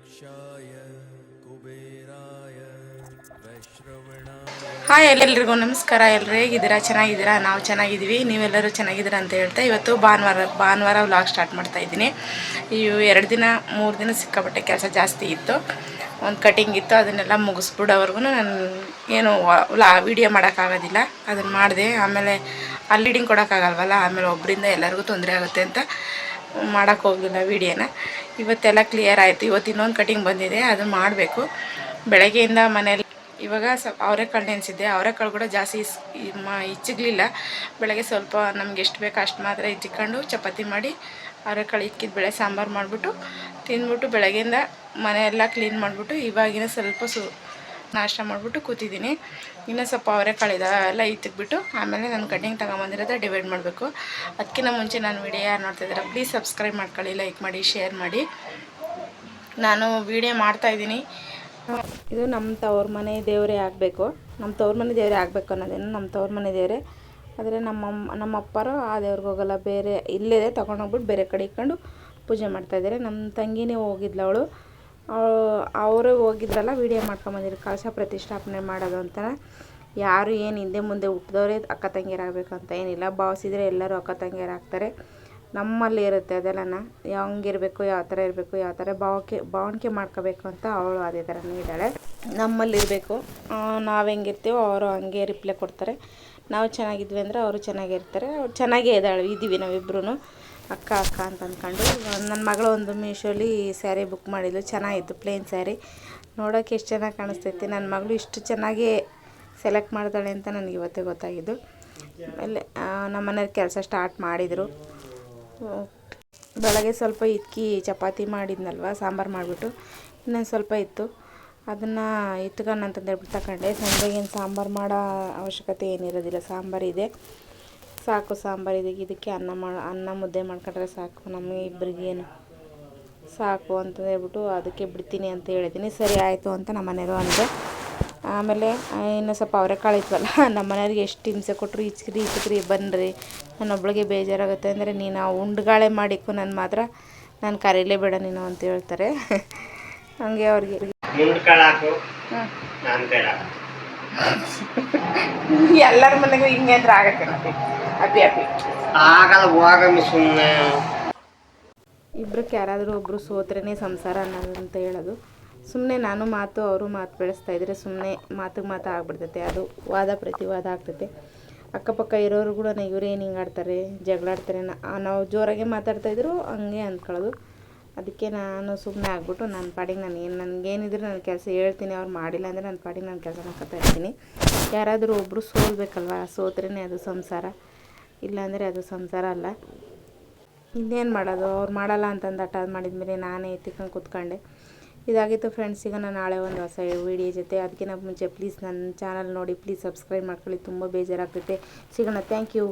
दक्षाय कुबेराय वैश्रवणाय hi ಎಲ್ಲರಿಗೂ ನಮಸ್ಕಾರ. ಎಲ್ಲರೂ ಹೇಗಿದ್ದೀರಾ? ಚೆನ್ನಾಗಿದ್ದೀರಾ? ನಾವು ಚೆನ್ನಾಗಿದ್ದೀವಿ. ನೀವೆಲ್ಲರೂ ಚೆನ್ನಾಗಿದ್ದೀರಾ ಅಂತ ಹೇಳ್ತಾ ಇವತ್ತು ಭಾನುವಾರ ವ್ಲಾಗ್ ಸ್ಟಾರ್ಟ್ ಮಾಡ್ತಾ ಇದ್ದೀನಿ. ಇವು 2 ದಿನ 3 ದಿನ ಸಿಕ್ಕಾಪಟ್ಟೆ ಕೆಲಸ ಜಾಸ್ತಿ ಇತ್ತು. ಒಂದು ಕಟಿಂಗ್ ಇತ್ತು, ಅದನ್ನೆಲ್ಲ ಮುಗಿಸ್ಬಿಡೋವರೆಗೂ ನಾನು ಏನು ವೀಡಿಯೋ ಮಾಡೋಕ್ಕಾಗೋದಿಲ್ಲ. ಅದನ್ನು ಮಾಡಿದೆ. ಆಮೇಲೆ ಅಲ್ಲಿ ಲೀಡಿಂಗ್ ಕೊಡೋಕ್ಕಾಗಲ್ವಲ್ಲ, ಆಮೇಲೆ ಒಬ್ಬರಿಂದ ಎಲ್ಲರಿಗೂ ತೊಂದರೆ ಆಗುತ್ತೆ ಅಂತ ಮಾಡೋಕ್ಕೆ ಹೋಗಲಿಲ್ಲ ವೀಡಿಯೋನ. ಇವತ್ತೆಲ್ಲ ಕ್ಲಿಯರ್ ಆಯಿತು. ಇವತ್ತು ಇನ್ನೊಂದು ಕಟಿಂಗ್ ಬಂದಿದೆ, ಅದು ಮಾಡಬೇಕು. ಬೆಳಗ್ಗೆಯಿಂದ ಮನೇಲಿ ಇವಾಗ ಅವರೆಕಾಳು ನೆನೆಸಿದ್ದೆ. ಅವರೆಕಾಳು ಕೂಡ ಜಾಸ್ತಿ ಇಚ್ಚಿಗಲಿಲ್ಲ. ಬೆಳಗ್ಗೆ ಸ್ವಲ್ಪ ನಮ್ಗೆ ಎಷ್ಟು ಬೇಕೋ ಅಷ್ಟು ಮಾತ್ರ ಇಚ್ಚಿಕೊಂಡು ಚಪಾತಿ ಮಾಡಿ ಅವರೆಕಾಳು ಇಕ್ಕಿದ ಬೇಳೆ ಸಾಂಬಾರು ಮಾಡಿಬಿಟ್ಟು ತಿಂದ್ಬಿಟ್ಟು ಬೆಳಗ್ಗೆಯಿಂದ ಮನೆಯೆಲ್ಲ ಕ್ಲೀನ್ ಮಾಡಿಬಿಟ್ಟು ಇವಾಗಿನ ಸ್ವಲ್ಪ ನಾಷ್ಟ ಮಾಡಿಬಿಟ್ಟು ಕೂತಿದ್ದೀನಿ. ಇನ್ನೂ ಸ್ವಲ್ಪ ಅವರೆಕಾಳು ಎಲ್ಲ ಇತ್ತಿಕ್ಬಿಟ್ಟು ಆಮೇಲೆ ನಾನು ಕಟ್ಟಿಂಗ್ ತಗೊಂಬಂದಿರೋದು ಡಿವೈಡ್ ಮಾಡಬೇಕು. ಅದಕ್ಕಿಂತ ಮುಂಚೆ ನಾನು ವಿಡಿಯೋ ಯಾರು ನೋಡ್ತಾಯಿದ್ದೀರಾ ಪ್ಲೀಸ್ ಸಬ್ಸ್ಕ್ರೈಬ್ ಮಾಡ್ಕೊಳ್ಳಿ, ಲೈಕ್ ಮಾಡಿ, ಶೇರ್ ಮಾಡಿ. ನಾನು ವಿಡಿಯೋ ಮಾಡ್ತಾಯಿದ್ದೀನಿ. ಇದು ನಮ್ಮ ತವ್ರ ಮನೆ ದೇವರೇ ಆಗಬೇಕು. ನಮ್ಮ ತವ್ರ ಮನೆ ದೇವರೇ ಆಗಬೇಕು ಅನ್ನೋದೇನು ನಮ್ಮ ತವ್ರ ಮನೆ ದೇವರೇ. ಆದರೆ ನಮ್ಮ ಅಪ್ಪರು ಆ ದೇವ್ರಿಗೆ ಹೋಗಲ್ಲ, ಬೇರೆ ಇಲ್ಲೇ ತೊಗೊಂಡೋಗ್ಬಿಟ್ಟು ಬೇರೆ ಕಡೆ ಇಟ್ಕೊಂಡು ಪೂಜೆ ಮಾಡ್ತಾಯಿದ್ದಾರೆ. ನಮ್ಮ ತಂಗಿನೇ ಹೋಗಿದ್ಲು, ಅವರು ಹೋಗಿದ್ರಲ್ಲ ವೀಡಿಯೋ ಮಾಡ್ಕೊಂಬಂದಿದ್ರು. ಕಳಶ ಪ್ರತಿಷ್ಠಾಪನೆ ಮಾಡೋದು ಅಂತ. ಯಾರು ಏನು ಹಿಂದೆ ಮುಂದೆ ಹುಟ್ಟಿದವರೇ ಅಕ್ಕ ತಂಗಿಯರಾಗಬೇಕು ಅಂತ ಏನಿಲ್ಲ. ಭಾವಿಸಿದರೆ ಎಲ್ಲರೂ ಅಕ್ಕ ತಂಗಿಯರಾಗ್ತಾರೆ. ನಮ್ಮಲ್ಲಿ ಇರುತ್ತೆ ಅದೆಲ್ಲನ, ಹೆಂಗಿರಬೇಕು, ಯಾವ ಥರ ಇರಬೇಕು, ಯಾವ ಥರ ಭಾವಣಿಕೆ ಮಾಡ್ಕೋಬೇಕು ಅಂತ ಅವಳು ಅದೇ ಥರ ಇದ್ದಾಳೆ. ನಮ್ಮಲ್ಲಿರಬೇಕು, ನಾವು ಹೆಂಗಿರ್ತೀವೋ ಅವರು ಹಂಗೆ ರಿಪ್ಲೈ ಕೊಡ್ತಾರೆ. ನಾವು ಚೆನ್ನಾಗಿದ್ವಿ ಅಂದರೆ ಅವರು ಚೆನ್ನಾಗಿರ್ತಾರೆ. ಅವ್ರು ಚೆನ್ನಾಗೇ ಇದ್ದೀವಿ ನಾವಿಬ್ಬರೂ ಅಕ್ಕ ಅಂತ ಅಂದ್ಕೊಂಡು. ನನ್ನ ಮಗಳು ಒಂದು ಮೀಶೋಲಿ ಸ್ಯಾರಿ ಬುಕ್ ಮಾಡಿದ್ಲು, ಚೆನ್ನಾಗಿತ್ತು. ಪ್ಲೇನ್ ಸ್ಯಾರಿ ನೋಡೋಕ್ಕೆ ಎಷ್ಟು ಚೆನ್ನಾಗಿ ಕಾಣಿಸ್ತೈತೆ. ನನ್ನ ಮಗಳು ಇಷ್ಟು ಚೆನ್ನಾಗಿ ಸೆಲೆಕ್ಟ್ ಮಾಡ್ತಾಳೆ ಅಂತ ನನಗೆ ಇವತ್ತೇ ಗೊತ್ತಾಗಿದ್ದು. ಆಮೇಲೆ ನಮ್ಮ ಮನೆಯವ್ರು ಕೆಲಸ ಸ್ಟಾರ್ಟ್ ಮಾಡಿದರು. ಬೆಳಗ್ಗೆ ಸ್ವಲ್ಪ ಇಕ್ಕಿ ಚಪಾತಿ ಮಾಡಿದ್ನಲ್ವ, ಸಾಂಬಾರು ಮಾಡಿಬಿಟ್ಟು ಇನ್ನೊಂದು ಸ್ವಲ್ಪ ಇತ್ತು, ಅದನ್ನು ಇಟ್ಕೊಂಡಂತಂದು ಹೇಳ್ಬಿಟ್ಟು ತಗೊಂಡೆ. ಸಂಜೆಗೇನು ಸಾಂಬಾರು ಮಾಡೋ ಅವಶ್ಯಕತೆ ಏನಿರೋದಿಲ್ಲ, ಸಾಂಬಾರಿದೆ ಸಾಕು. ಸಾಂಬಾರು ಇದಕ್ಕೆ ಅನ್ನ ಮುದ್ದೆ ಮಾಡ್ಕೊಂಡ್ರೆ ಸಾಕು, ನಮಗೆ ಇಬ್ಬರಿಗೇನು ಸಾಕು ಅಂತ ಹೇಳ್ಬಿಟ್ಟು ಅದಕ್ಕೆ ಬಿಡ್ತೀನಿ ಅಂತ ಹೇಳಿದ್ದೀನಿ. ಸರಿ ಆಯಿತು ಅಂತ ನಮ್ಮ ಮನೆಯವರು ಅಂದೆ. ಆಮೇಲೆ ಇನ್ನೂ ಸ್ವಲ್ಪ ಅವರೆಕಾಳು ಇತ್ತಲ್ಲ, ನಮ್ಮ ಮನೆಯವ್ರಿಗೆ ಎಷ್ಟು ಹಿಂಸೆ ಕೊಟ್ಟರು, ಈಚಕ್ರಿ ಬನ್ನಿರಿ, ನನ್ನೊಬ್ಳಿಗೆ ಬೇಜಾರಾಗುತ್ತೆ ಅಂದರೆ ನೀನು ಉಂಡುಗಾಳೆ ಮಾಡಿಕ್ಕು, ನನ್ನ ಮಾತ್ರ ನಾನು ಕರೀಲೇಬೇಡ ನೀನು ಅಂತ ಹೇಳ್ತಾರೆ. ಹಂಗೆ ಅವ್ರಿಗೆ ಎಲ್ಲರ ಮನೆಗೂ ಹಿಂಗೆ ಅಂದ್ರೆ ಆಗತ್ತೆ. ಅಪ್ಪಿ ಇಬ್ಬರಕ್ಕೆ ಯಾರಾದರೂ ಒಬ್ಬರು ಸೋತ್ರೇನೆ ಸಂಸಾರ ಅನ್ನೋದಂತ ಹೇಳೋದು. ಸುಮ್ಮನೆ ನಾನು ಮಾತು ಅವರು ಮಾತು ಬೆಳೆಸ್ತಾಯಿದ್ರೆ ಸುಮ್ಮನೆ ಮಾತು ಆಗ್ಬಿಡ್ತೈತೆ. ಅದು ವಾದ ಪ್ರತಿವಾದ ಆಗ್ತೈತೆ. ಅಕ್ಕಪಕ್ಕ ಇರೋರು ಕೂಡ ಇವರೇನು ಹಿಂಗೆ ಆಡ್ತಾರೆ, ಜಗಳಾಡ್ತಾರೆ, ನಾವು ಜೋರಾಗೆ ಮಾತಾಡ್ತಾಯಿದ್ರು ಹಂಗೆ ಅಂದ್ಕೊಳ್ಳೋದು. ಅದಕ್ಕೆ ನಾನು ಸುಮ್ಮನೆ ಆಗ್ಬಿಟ್ಟು ನನ್ನ ಪಾಡಿಗೆ ನನಗೇನಿದ್ರು ನನ್ನ ಕೆಲಸ ಹೇಳ್ತೀನಿ. ಅವ್ರು ಮಾಡಿಲ್ಲ ಅಂದರೆ ನನ್ನ ಪಾಡಿಗೆ ನಾನು ಕೆಲಸ ಮಾಡ್ಕೊತಾ ಇರ್ತೀನಿ. ಯಾರಾದರೂ ಒಬ್ಬರು ಸೋಲ್ಬೇಕಲ್ವ, ಸೋತ್ರೇನೆ ಅದು ಸಂಸಾರ, ಇಲ್ಲಾಂದರೆ ಅದು ಸಂಸಾರ ಅಲ್ಲ. ಇನ್ನೇನು ಮಾಡೋದು, ಅವ್ರು ಮಾಡಲ್ಲ ಅಂತಂದು ಹಠ ಮಾಡಿದ್ಮೇಲೆ ನಾನೇ ಎತ್ತಿಕೊಂಡು ಕೂತ್ಕೊಂಡೆ. ಇದಾಗಿತ್ತು ಫ್ರೆಂಡ್ಸ್. ಈಗ ನಾನು ನಾಳೆ ಒಂದು ಹೊಸ ವೀಡಿಯೋ ಜೊತೆ. ಅದಕ್ಕಿಂತ ಮುಂಚೆ ಪ್ಲೀಸ್ ನನ್ನ ಚಾನಲ್ ನೋಡಿ, ಪ್ಲೀಸ್ ಸಬ್ಸ್ಕ್ರೈಬ್ ಮಾಡ್ಕೊಳ್ಳಿ. ತುಂಬ ಬೇಜಾರಾಗ್ತೈತೆ. ಸಿಗೋಣ. Thank you.